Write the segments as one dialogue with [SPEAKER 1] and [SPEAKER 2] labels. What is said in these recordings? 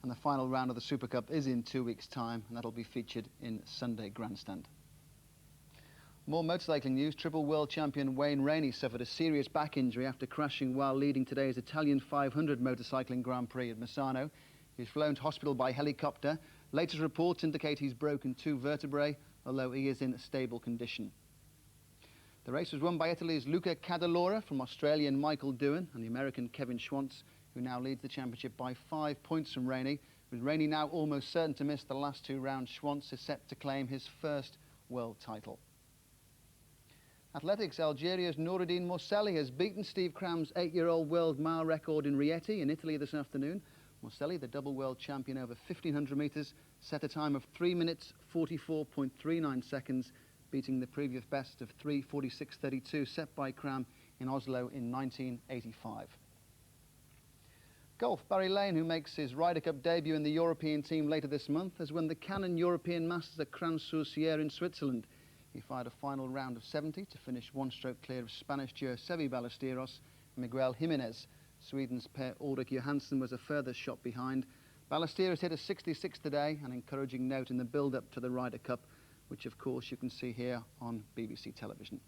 [SPEAKER 1] And the final round of the Super Cup is in 2 weeks' time, and that'll be featured in Sunday Grandstand. More motorcycling news. Triple world champion Wayne Rainey suffered a serious back injury after crashing while leading today's Italian 500 motorcycling Grand Prix at Misano. He was flown to hospital by helicopter. Latest reports indicate he's broken 2 vertebrae, although he is in a stable condition. The race was won by Italy's Luca Cadalora from Australian Michael Doohan and the American Kevin Schwantz, who now leads the championship by 5 points from Rainey. With Rainey now almost certain to miss the last 2 rounds, Schwantz is set to claim his first world title. Athletics. Algeria's Noureddin Morselli has beaten Steve Cram's 8-year-old world mile record in Rieti in Italy this afternoon. Morselli, the double world champion over 1,500 metres, set a time of 3 minutes 44.39 seconds, beating the previous best of 3:46.32 set by Cram in Oslo in 1985. Golf. Barry Lane, who makes his Ryder Cup debut in the European team later this month, has won the Canon European Masters at Crans-sur-Sierre in Switzerland. He fired a final round of 70 to finish 1 stroke clear of Spanish duo Seve Ballesteros and Miguel Jimenez. Sweden's Per Ulrik Johansson was a further shot behind. Ballesteros hit a 66 today, an encouraging note in the build-up to the Ryder Cup, which of course you can see here on BBC television.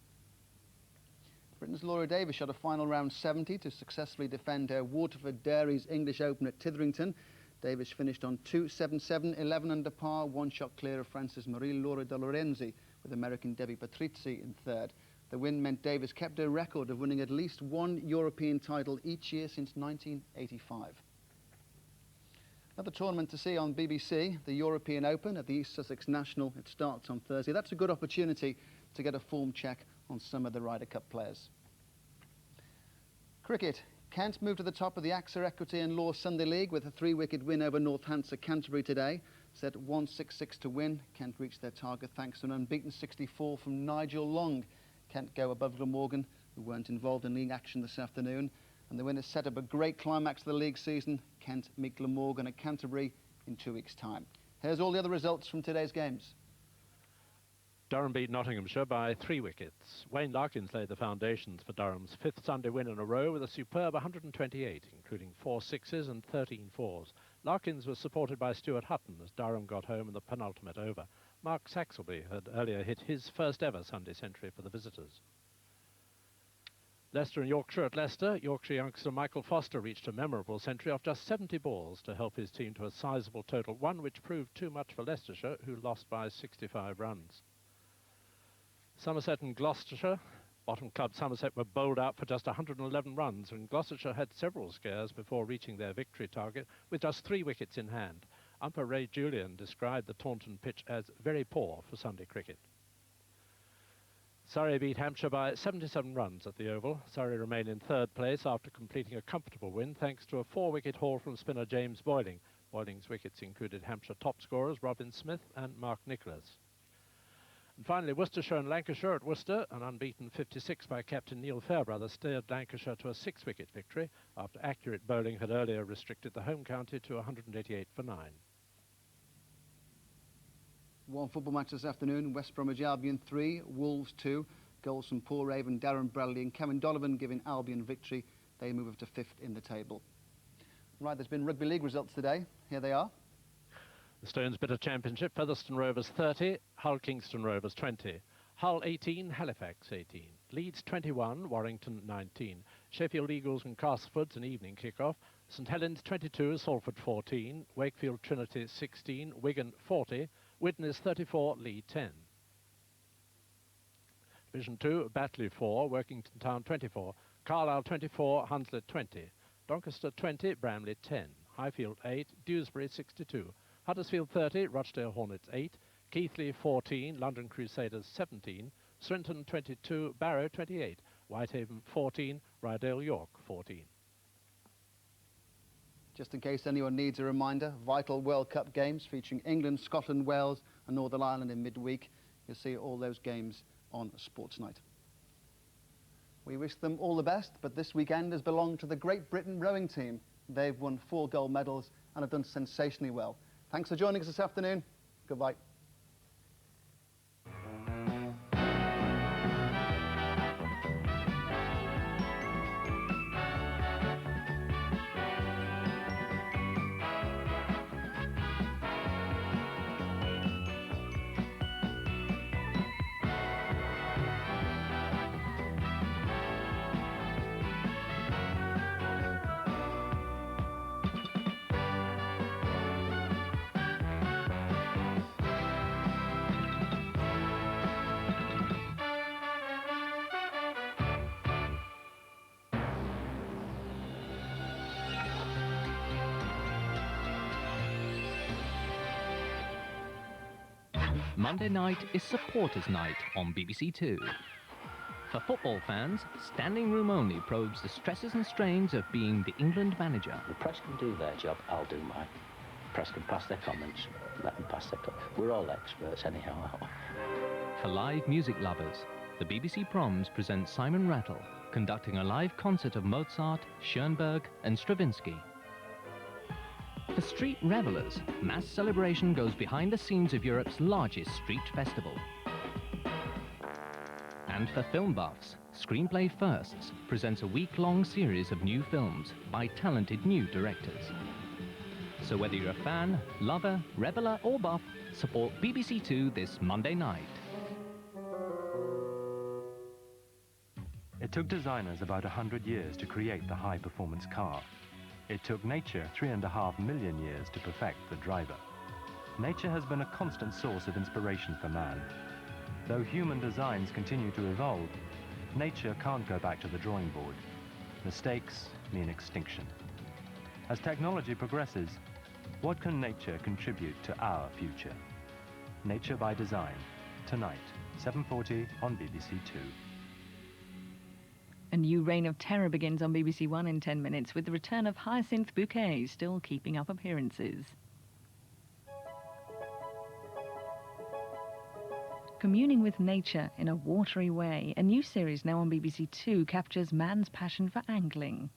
[SPEAKER 1] Britain's Laura Davis shot a final round 70 to successfully defend her Waterford Dairies English Open at Titherington. Davis finished on 2.77, 11 under par, 1 shot clear of France's Marie-Laure de Lorenzi, with American Debbie Patrizzi in third. The win meant Davis kept her record of winning at least 1 European title each year since 1985. Another tournament to see on BBC, the European Open at the East Sussex National. It starts on Thursday. That's a good opportunity to get a form check on some of the Ryder Cup players. Cricket. Kent moved to the top of the AXA Equity and Law Sunday League with a 3-wicket win over Northampton Canterbury today. Set 166 to win. Kent reached their target thanks to an unbeaten 64 from Nigel Long. Kent go above Glamorgan, who weren't involved in league action this afternoon. And the winners set up a great climax of the league season. Kent meet Glamorgan at Canterbury in 2 weeks' time. Here's all the other results from today's games.
[SPEAKER 2] Durham beat Nottinghamshire by 3 wickets. Wayne Larkins laid the foundations for Durham's 5th Sunday win in a row with a superb 128, including 4 sixes and 13 fours. Larkins was supported by Stuart Hutton as Durham got home in the penultimate over. Mark Saxelby had earlier hit his first ever Sunday century for the visitors. Leicester and Yorkshire at Leicester. Yorkshire youngster Michael Foster reached a memorable century off just 70 balls to help his team to a sizable total, one which proved too much for Leicestershire, who lost by 65 runs. Somerset and Gloucestershire. Bottom club Somerset were bowled out for just 111 runs, and Gloucestershire had several scares before reaching their victory target with just 3 wickets in hand. Umpire Ray Julian described the Taunton pitch as very poor for Sunday cricket. Surrey beat Hampshire by 77 runs at the Oval. Surrey remain in 3rd place after completing a comfortable win thanks to a 4-wicket haul from spinner James Boyling. Boyling's wickets included Hampshire top scorers Robin Smith and Mark Nicholas. And finally, Worcestershire and Lancashire at Worcester. An unbeaten 56 by captain Neil Fairbrother steered Lancashire to a 6-wicket victory after accurate bowling had earlier restricted the home county to 188 for 9.
[SPEAKER 1] One football match this afternoon. West Bromwich Albion 3, Wolves 2. Goals from Paul Raven, Darren Bradley and Kevin Donovan giving Albion victory. They move up to 5th in the table. Right, there's been Rugby League results today. Here they are.
[SPEAKER 2] The Stones Bitter Championship, Featherstone Rovers 30, Hull Kingston Rovers 20. Hull 18, Halifax 18. Leeds 21, Warrington 19. Sheffield Eagles and Castlefords an evening kick-off. St Helens 22, Salford 14. Wakefield Trinity 16, Wigan 40. Widnes 34, Leigh 10. Division 2, Batley 4, Workington Town 24. Carlisle 24, Hunslet 20. Doncaster 20, Bramley 10. Highfield 8, Dewsbury 62. Huddersfield 30, Rochdale Hornets 8, Keighley 14, London Crusaders 17, Swinton 22, Barrow 28, Whitehaven 14, Rydale York 14.
[SPEAKER 1] Just in case anyone needs a reminder, vital World Cup games featuring England, Scotland, Wales and Northern Ireland in midweek. You'll see all those games on Sports Night. We wish them all the best, but this weekend has belonged to the Great Britain rowing team. They've won 4 gold medals and have done sensationally well. Thanks for joining us this afternoon. Goodbye.
[SPEAKER 3] Monday night is Supporters' Night on BBC2. For football fans, Standing Room Only probes the stresses and strains of being the England manager.
[SPEAKER 4] The press can do their job, I'll do mine. Press can pass their comments, let them pass their comments. We're all experts anyhow, aren't we?
[SPEAKER 3] For live music lovers, the BBC Proms presents Simon Rattle, conducting a live concert of Mozart, Schoenberg and Stravinsky. For street revellers, Mass Celebration goes behind the scenes of Europe's largest street festival. And for film buffs, Screenplay Firsts presents a week-long series of new films by talented new directors. So whether you're a fan, lover, reveller or buff, support BBC2 this Monday night.
[SPEAKER 5] It took designers about 100 years to create the high-performance car. It took nature 3.5 million years to perfect the driver. Nature has been a constant source of inspiration for man. Though human designs continue to evolve, nature can't go back to the drawing board. Mistakes mean extinction. As technology progresses, what can nature contribute to our future? Nature by Design, tonight, 7:40 on BBC2.
[SPEAKER 6] A new reign of terror begins on BBC One in 10 minutes with the return of Hyacinth Bouquet, still keeping up appearances. Communing with nature in a watery way, a new series now on BBC2 captures man's passion for angling.